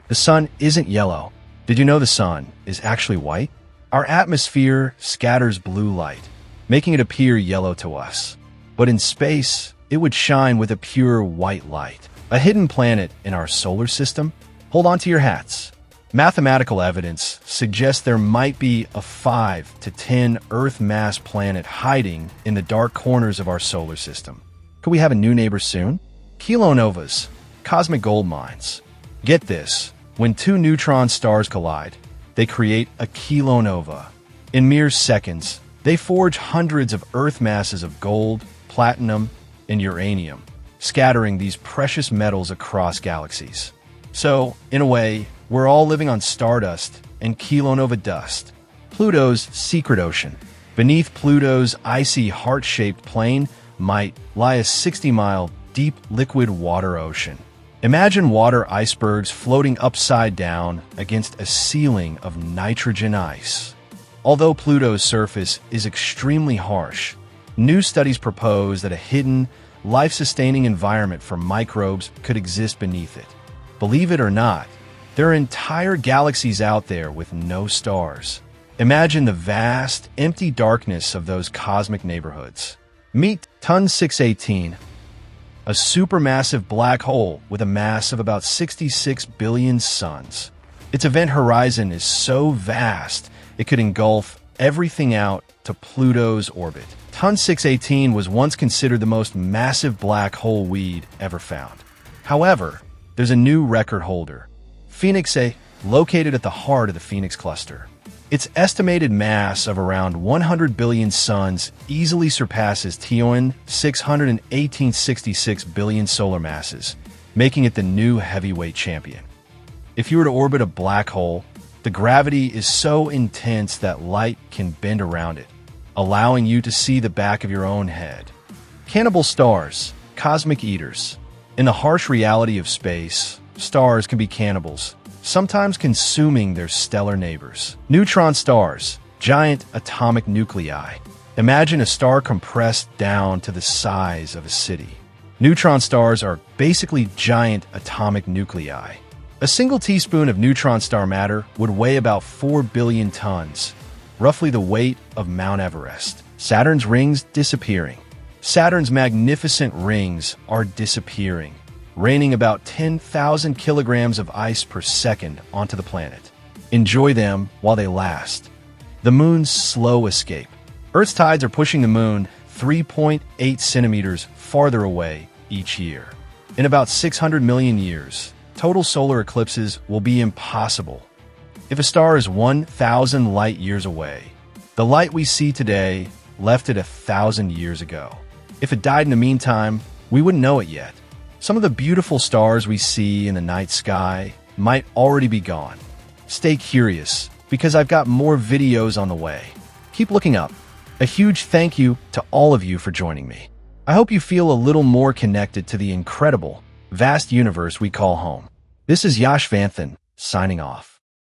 The sun isn't yellow. Did you know the sun is actually white? Our atmosphere scatters blue light, making it appear yellow to us. But in space, it would shine with a pure white light. A hidden planet in our solar system? Hold on to your hats. Mathematical evidence suggests there might be a 5 to 10 Earth mass planet hiding in the dark corners of our solar system. Could we have a new neighbor soon? Kilonovas, cosmic gold mines. Get this, when two neutron stars collide, they create a kilonova. In mere seconds, they forge hundreds of Earth masses of gold, platinum, and uranium, scattering these precious metals across galaxies. So, in a way, we're all living on stardust and kilonova dust. Pluto's secret ocean. Beneath Pluto's icy heart-shaped plain might lie a 60-mile deep liquid water ocean. Imagine water icebergs floating upside down against a ceiling of nitrogen ice. Although Pluto's surface is extremely harsh, new studies propose that a hidden, life-sustaining environment for microbes could exist beneath it. Believe it or not, there are entire galaxies out there with no stars. Imagine the vast, empty darkness of those cosmic neighborhoods. Meet Ton 618, a supermassive black hole with a mass of about 66 billion suns. Its event horizon is so vast, it could engulf everything out to Pluto's orbit. Ton 618 was once considered the most massive black hole we'd ever found. However, there's a new record holder, Phoenix A, located at the heart of the Phoenix cluster. Its estimated mass of around 100 billion suns easily surpasses TON 666 billion solar masses, making it the new heavyweight champion. If you were to orbit a black hole, the gravity is so intense that light can bend around it, allowing you to see the back of your own head. Cannibal stars, cosmic eaters. In the harsh reality of space, stars can be cannibals, sometimes consuming their stellar neighbors. Neutron stars, giant atomic nuclei. Imagine a star compressed down to the size of a city. Neutron stars are basically giant atomic nuclei. A single teaspoon of neutron star matter would weigh about 4 billion tons, roughly the weight of Mount Everest. Saturn's rings disappearing. Saturn's magnificent rings are disappearing, raining about 10,000 kilograms of ice per second onto the planet. Enjoy them while they last. The moon's slow escape. Earth's tides are pushing the moon 3.8 centimeters farther away each year. In about 600 million years, total solar eclipses will be impossible. If a star is 1,000 light years away, the light we see today left it 1,000 years ago. If it died in the meantime, we wouldn't know it yet. Some of the beautiful stars we see in the night sky might already be gone. Stay curious, because I've got more videos on the way. Keep looking up. A huge thank you to all of you for joining me. I hope you feel a little more connected to the incredible, vast universe we call home. This is Yash Vanthan, signing off.